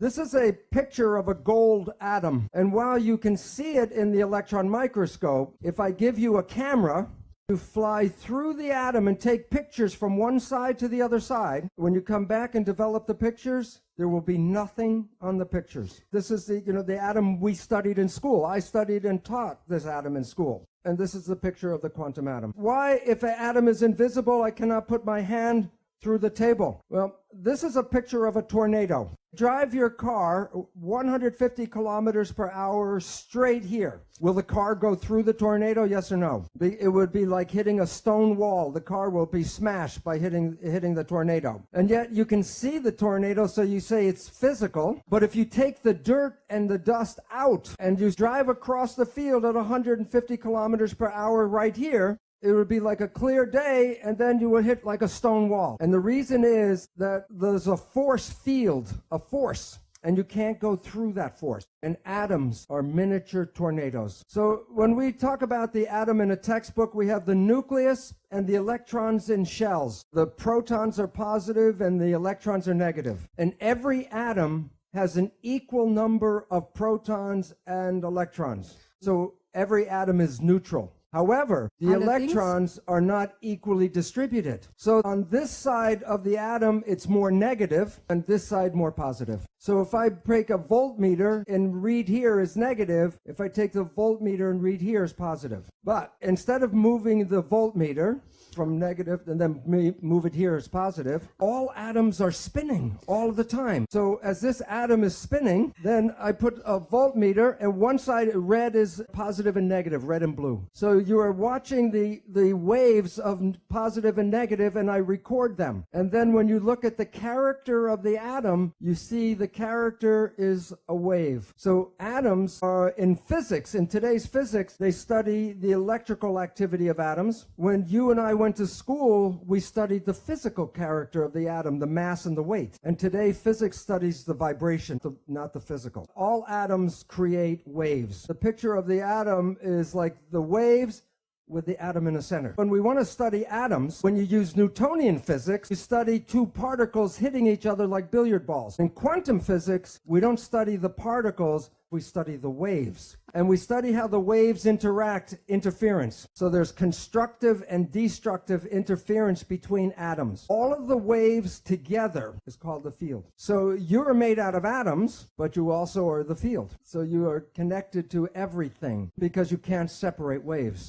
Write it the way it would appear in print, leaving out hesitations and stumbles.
This is a picture of a gold atom. And while you can see it in the electron microscope, if I give you a camera, you fly through the atom and take pictures from one side to the other side. When you come back and develop the pictures, there will be nothing on the pictures. This is the atom we studied in school. I studied and taught this atom in school. And this is the picture of the quantum atom. Why, if an atom is invisible, I cannot put my hand through the table? Well, this is a picture of a tornado. Drive your car 150 kilometers per hour straight here. Will the car go through the tornado? Yes or no? It would be like hitting a stone wall. The car will be smashed by hitting the tornado. And yet you can see the tornado, so you say it's physical. But if you take the dirt and the dust out and you drive across the field at 150 kilometers per hour right here, it would be like a clear day, and then you would hit like a stone wall. And the reason is that there's a force field, a force, and you can't go through that force. And atoms are miniature tornadoes. So when we talk about the atom in a textbook, we have the nucleus and the electrons in shells. The protons are positive and the electrons are negative. And every atom has an equal number of protons and electrons. So every atom is neutral. However, the electrons are not equally distributed. So on this side of the atom, it's more negative, and this side more positive. So if I take a voltmeter and read here is negative, if I take the voltmeter and read here is positive. But instead of moving the voltmeter from negative and then move it here as positive, all atoms are spinning all the time. So as this atom is spinning, then I put a voltmeter, and one side red is positive and negative, red and blue. So you are watching the waves of positive and negative, and I record them. And then when you look at the character of the atom, you see the character is a wave. So atoms are in physics, in today's physics, they study the electrical activity of atoms. When you and I went to school, we studied the physical character of the atom, the mass and the weight. And today, physics studies the vibration, not the physical. All atoms create waves. The picture of the atom is like the waves with the atom in the center. When we want to study atoms, when you use Newtonian physics, you study two particles hitting each other like billiard balls. In quantum physics, we don't study the particles, we study the waves. And we study how the waves interact, interference. So there's constructive and destructive interference between atoms. All of the waves together is called the field. So you're made out of atoms, but you also are the field. So you are connected to everything because you can't separate waves.